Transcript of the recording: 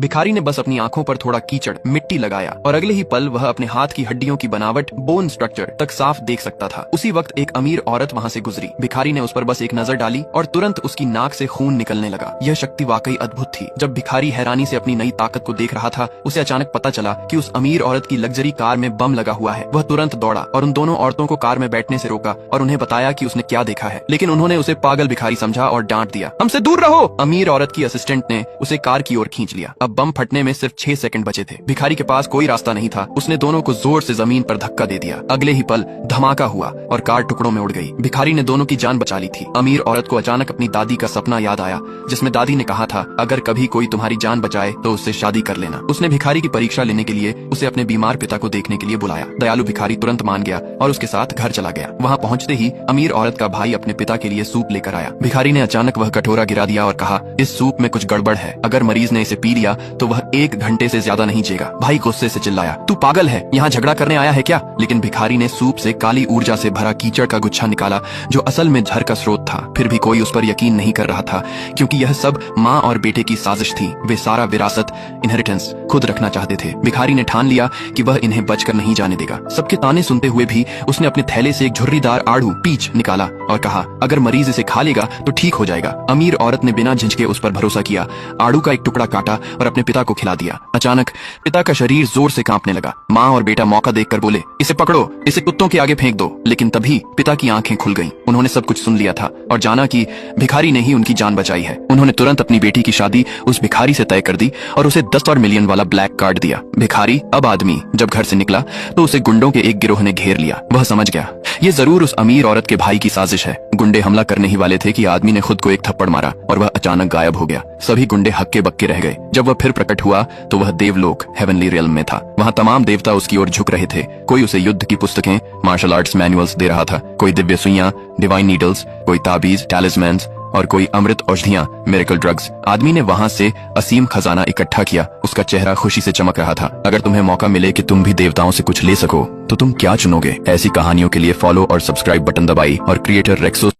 भिखारी ने बस अपनी आंखों पर थोड़ा कीचड़ मिट्टी लगाया और अगले ही पल वह अपने हाथ की हड्डियों की बनावट बोन स्ट्रक्चर तक साफ देख सकता था। उसी वक्त एक अमीर औरत वहां से गुजरी। भिखारी ने उस पर बस एक नजर डाली और तुरंत उसकी नाक से खून निकलने लगा। यह शक्ति वाकई अद्भुत थी। जब भिखारी हैरानी से अपनी नई ताकत को देख रहा था, उसे अचानक पता चला कि उस अमीर औरत की लग्जरी कार में बम लगा हुआ है। वह तुरंत दौड़ा और उन दोनों औरतों को कार में बैठने से रोका और उन्हें बताया कि उसने क्या देखा है, लेकिन उन्होंने उसे पागल भिखारी समझा और डांट दिया। हमसे दूर रहो। अमीर औरत की असिस्टेंट ने उसे कार की ओर खींच लिया। अब बम फटने में सिर्फ 6 सेकंड बचे थे। भिखारी के पास कोई रास्ता नहीं था। उसने दोनों को जोर से जमीन पर धक्का दे दिया। अगले ही पल धमाका हुआ और कार टुकड़ों में उड़ गई। भिखारी ने दोनों की जान बचा ली थी। अमीर औरत को अचानक अपनी दादी का सपना याद आया, जिसमें दादी ने कहा था, अगर कभी कोई तुम्हारी जान बचाए तो उससे शादी कर लेना। उसने भिखारी की परीक्षा लेने के लिए उसे अपने बीमार पिता को देखने के लिए बुलाया। दयालु भिखारी तुरंत मान गया और उसके साथ घर चला गया। वहाँ पहुँचते ही अमीर औरत का भाई अपने पिता के लिए सूप लेकर आया। भिखारी ने अचानक वह कटोरा गिरा दिया और कहा, इस सूप में कुछ गड़बड़ है। अगर मरीज ने इसे पी लिया तो वह 1 घंटे से ज्यादा नहीं जिएगा। भाई गुस्से से चिल्लाया, तू पागल है, यहाँ झगड़ा करने आया है क्या? लेकिन भिखारी ने सूप से काली ऊर्जा से भरा कीचड़ का गुच्छा निकाला, जो असल में जहर का स्रोत था। फिर भी कोई उस पर यकीन नहीं कर रहा था, क्योंकि यह सब माँ और बेटे की साजिश थी। वे सारा विरासत, इनहेरिटेंस खुद रखना चाहते थे। भिखारी ने ठान लिया कि वह इन्हें बचकर नहीं जाने देगा। सबके ताने सुनते हुए भी उसने अपने थैले से एक झुर्रीदार आड़ू पीच निकाला और कहा, अगर मरीज इसे खा लेगा तो ठीक हो जाएगा। अमीर औरत ने बिना झिझके उस पर भरोसा किया, आड़ू का एक टुकड़ा काटा और अपने पिता को खिला दिया। अचानक पिता का शरीर जोर से कांपने लगा। माँ और बेटा मौका देखकर बोले, इसे पकड़ो, इसे कुत्तों के आगे फेंक दो। लेकिन तभी पिता की आंखें खुल गईं। उन्होंने सब कुछ सुन लिया था और जाना कि भिखारी ने ही उनकी जान बचाई है। उन्होंने तुरंत अपनी बेटी की शादी उस भिखारी से तय कर दी और उसे 10 और मिलियन वाला ब्लैक कार्ड दिया। भिखारी अब आदमी जब घर से निकला तो उसे गुंडों के एक गिरोह ने घेर लिया। वह समझ गया, ये जरूर उस अमीर औरत के भाई की साजिश है। गुंडे हमला करने ही वाले थे कि आदमी ने खुद को एक थप्पड़ मारा और वह अचानक गायब हो गया। सभी गुंडे हक्के बक्के रह गए। जब वह फिर प्रकट हुआ तो वह देवलोक, हेवनली रियल्म में था। वहाँ तमाम देवता उसकी ओर झुक रहे थे। कोई उसे युद्ध की पुस्तकें, मार्शल आर्ट्स मैनुअल्स दे रहा था। कोई दिव्य सुइयां, डिवाइन नीडल्स, कोई ताबीज, टैलिस्मैन्स और कोई अमृत औषधियां, मिरेकल ड्रग्स। आदमी ने वहां से असीम खजाना इकट्ठा किया। उसका चेहरा खुशी से चमक रहा था। अगर तुम्हें मौका मिले कि तुम भी देवताओं से कुछ ले सको तो तुम क्या चुनोगे? ऐसी कहानियों के लिए फॉलो और सब्सक्राइब बटन दबाइए और क्रिएटर रेक्सो